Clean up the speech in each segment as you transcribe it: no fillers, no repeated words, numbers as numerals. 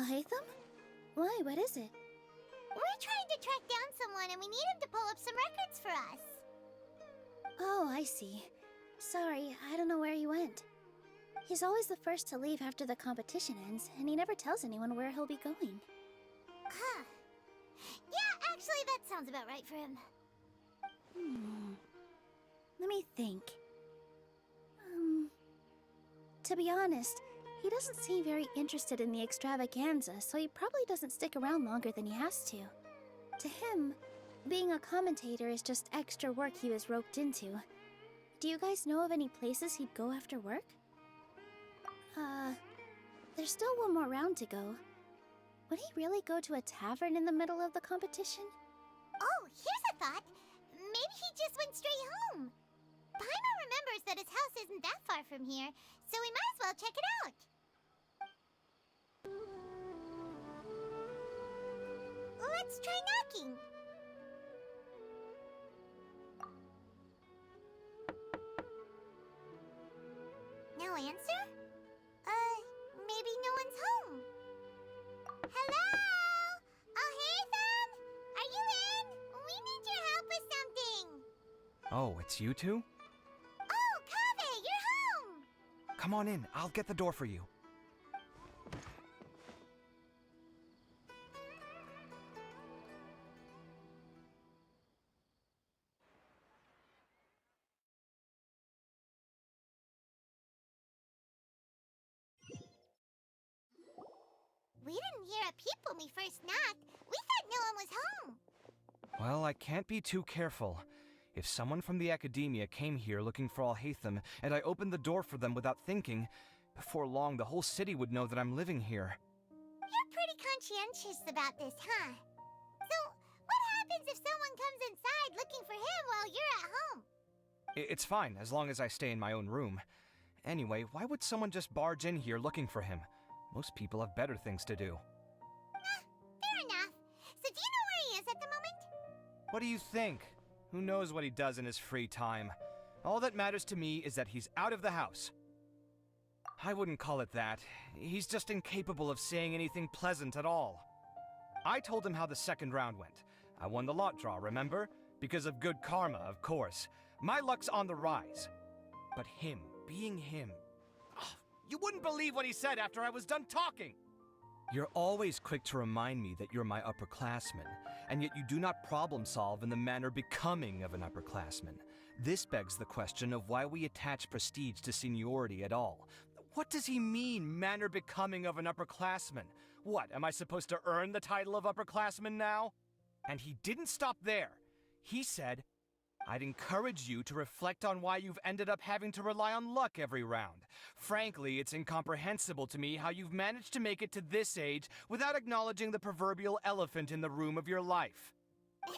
Alhaitham? Why, what is it? We're trying to track down someone and we need him to pull up some records for us. Oh, I see. Sorry, I don't know where he went. He's always the first to leave after the competition ends, and he never tells anyone where he'll be going. Huh. Yeah, actually that sounds about right for him. Let me think. To be honest, he doesn't seem very interested in the extravaganza, so he probably doesn't stick around longer than he has to. To him, being a commentator is just extra work he was roped into. Do you guys know of any places he'd go after work? There's still one more round to go. Would he really go to a tavern in the middle of the competition? Oh, here's a thought. Maybe he just went straight home. Paimon remembers that his house isn't that far from here, so we might as well check it out. Let's try knocking. No answer? Maybe no one's home. Hello? Alhaitham? Are you in? We need your help with something. Oh, it's you two? Oh, Kaveh, you're home! Come on in, I'll get the door for you. We didn't hear a peep when we first knocked. We thought no one was home. Well, I can't be too careful. If someone from the Akademiya came here looking for Alhaitham, and I opened the door for them without thinking, before long the whole city would know that I'm living here. You're pretty conscientious about this, huh? So, what happens if someone comes inside looking for him while you're at home? It's fine, as long as I stay in my own room. Anyway, why would someone just barge in here looking for him? Most people have better things to do. Fair enough. So do you know where he is at the moment? What do you think? Who knows what he does in his free time? All that matters to me is that he's out of the house. I wouldn't call it that. He's just incapable of saying anything pleasant at all. I told him how the second round went. I won the lot draw, remember? Because of good karma, of course. My luck's on the rise. But him, being him... You wouldn't believe what he said after I was done talking! You're always quick to remind me that you're my upperclassman, and yet you do not problem solve in the manner becoming of an upperclassman. This begs the question of why we attach prestige to seniority at all. What does he mean, manner becoming of an upperclassman? What, am I supposed to earn the title of upperclassman now? And he didn't stop there. He said, I'd encourage you to reflect on why you've ended up having to rely on luck every round. Frankly, it's incomprehensible to me how you've managed to make it to this age without acknowledging the proverbial elephant in the room of your life. Yeah,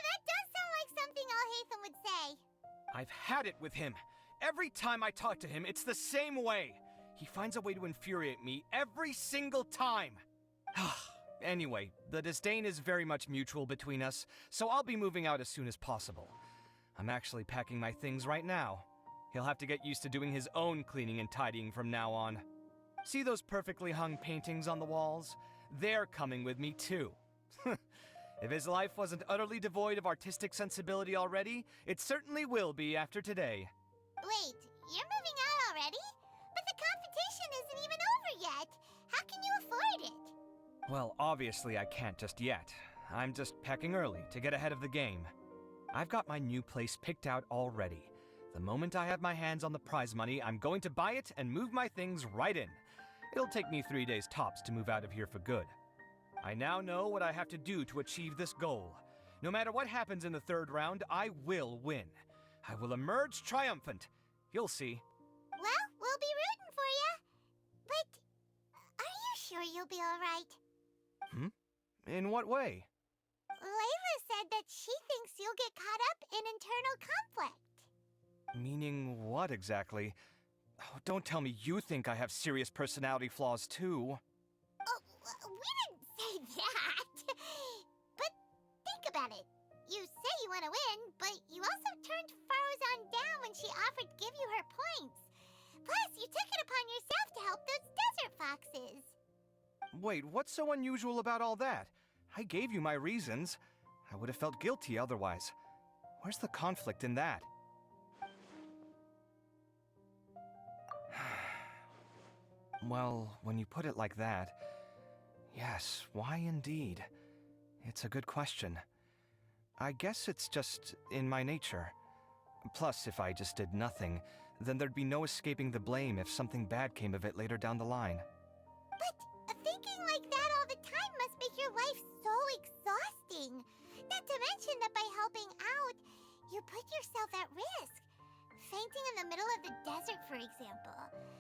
that does sound like something Alhaitham would say. I've had it with him. Every time I talk to him, it's the same way. He finds a way to infuriate me every single time. Anyway, the disdain is very much mutual between us, so I'll be moving out as soon as possible. I'm actually packing my things right now. He'll have to get used to doing his own cleaning and tidying from now on. See those perfectly hung paintings on the walls? They're coming with me too. If his life wasn't utterly devoid of artistic sensibility already, it certainly will be after today. Wait, you're moving out already? But the competition isn't even over yet. How can you afford it? Well, obviously I can't just yet. I'm just packing early to get ahead of the game. I've got my new place picked out already. The moment I have my hands on the prize money, I'm going to buy it and move my things right in. It'll take me 3 days tops to move out of here for good. I now know what I have to do to achieve this goal. No matter what happens in the third round, I will win. I will emerge triumphant. You'll see. Well, we'll be rooting for you. But are you sure you'll be all right? In what way? Layla said that she thinks you'll get caught up in internal conflict. Meaning what exactly? Oh, don't tell me you think I have serious personality flaws too. Oh, we didn't say that. But think about it. You say you want to win, but you also turned Farozan down when she offered to give you her points. Plus, you took it upon yourself to help those desert foxes. Wait, what's so unusual about all that? I gave you my reasons. I would have felt guilty otherwise. Where's the conflict in that? Well, when you put it like that, yes, why indeed? It's a good question. I guess it's just in my nature. Plus, if I just did nothing, then there'd be no escaping the blame if something bad came of it later down the line. But thinking like that all the time must make your life so exhausting. Not to mention that by helping out, you put yourself at risk. Fainting in the middle of the desert, for example.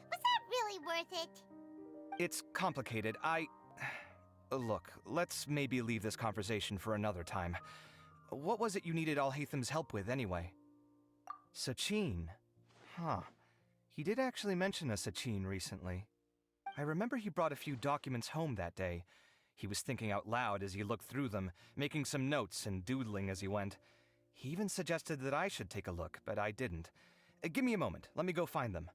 Was that really worth it? It's complicated. Look, let's maybe leave this conversation for another time. What was it you needed Alhaitham's help with, anyway? Sachin. Huh. He did actually mention a Sachin recently. I remember he brought a few documents home that day. He was thinking out loud as he looked through them, making some notes and doodling as he went. He even suggested that I should take a look, but I didn't. Give me a moment. Let me go find them.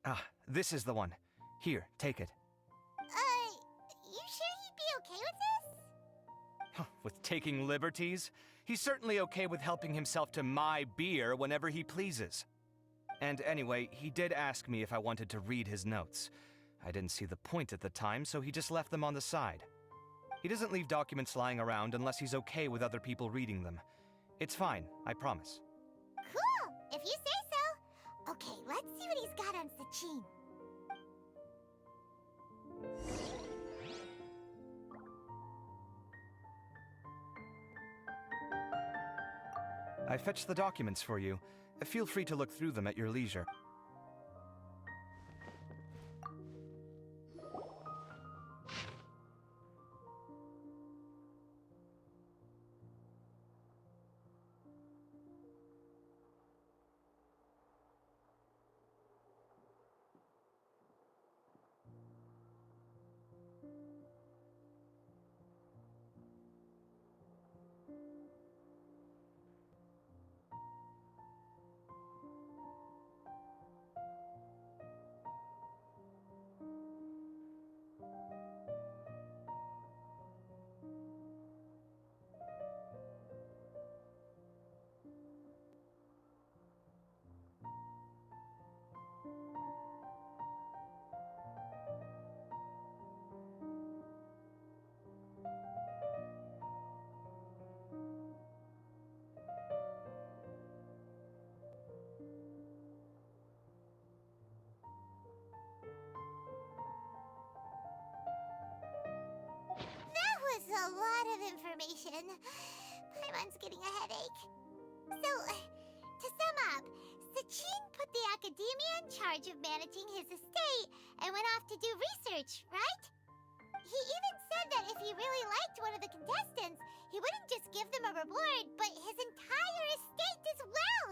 Ah, this is the one. Here, take it. You sure he'd be okay with this? With taking liberties? He's certainly okay with helping himself to my beer whenever he pleases. And anyway, he did ask me if I wanted to read his notes. I didn't see the point at the time, so he just left them on the side. He doesn't leave documents lying around unless he's okay with other people reading them. It's fine, I promise. Cool, if you say so. Okay, let's see what he's got on Sachin. I fetched the documents for you. Feel free to look through them at your leisure. A lot of information. Paimon's getting a headache. So, to sum up, Sachin put the Akademiya in charge of managing his estate and went off to do research, right? He even said that if he really liked one of the contestants, he wouldn't just give them a reward, but his entire estate as well.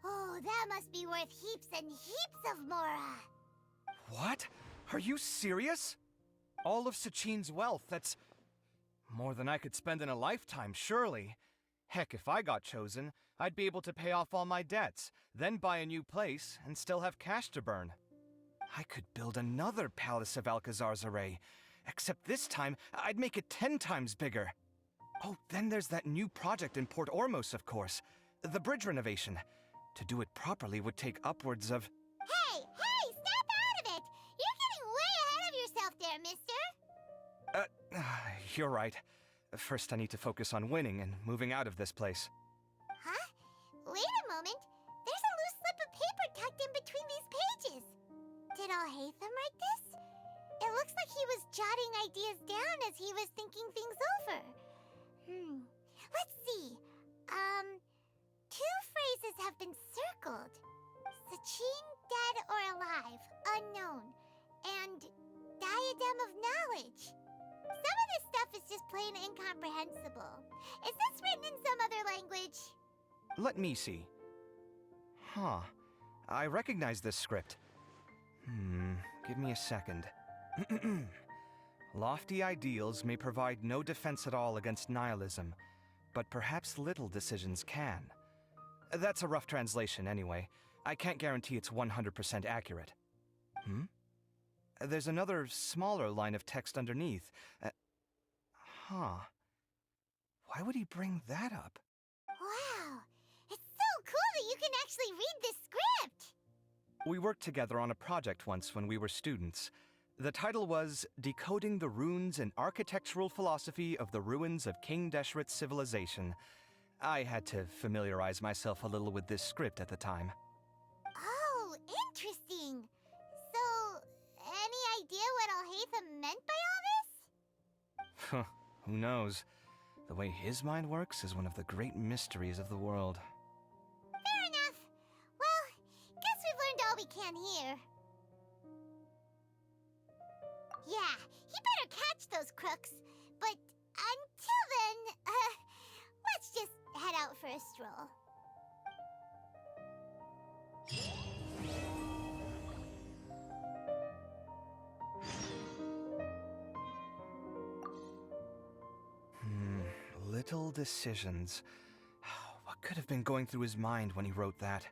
Oh, that must be worth heaps and heaps of mora. What? Are you serious? All of Sachin's wealth, that's more than I could spend in a lifetime, surely. Heck, if I got chosen, I'd be able to pay off all my debts, then buy a new place, and still have cash to burn. I could build another Palace of Alcazar's Array, except this time, I'd make it 10 times bigger. Oh, then there's that new project in Port Ormos, of course. The bridge renovation. To do it properly would take upwards of... Hey, snap out of it! You're getting way ahead of yourself there, mister! You're right. First, I need to focus on winning and moving out of this place. Huh? Wait a moment. There's a loose slip of paper tucked in between these pages. Did Alhaitham write this? It looks like he was jotting ideas down as he was thinking things over. Let's see. Two phrases have been circled. Sachin, dead or alive, unknown. And diadem of knowledge. Some of this stuff is just plain incomprehensible. Is this written in some other language? Let me see. Huh. I recognize this script. Give me a second. Lofty ideals may provide no defense at all against nihilism, but perhaps little decisions can. That's a rough translation anyway. I can't guarantee it's 100% accurate. Hmm? There's another smaller line of text underneath. Huh. Why would he bring that up? Wow, it's so cool that you can actually read this script! We worked together on a project once when we were students. The title was Decoding the Runes and Architectural Philosophy of the Ruins of King Deshret's Civilization. I had to familiarize myself a little with this script at the time. Oh, interesting. So, any idea what Alhaitham meant by all this? Who knows? The way his mind works is one of the great mysteries of the world. Fair enough. Well, guess we've learned all we can here. Yeah, he better catch those crooks. But until then, let's just head out for a stroll. Little decisions. What could have been going through his mind when he wrote that?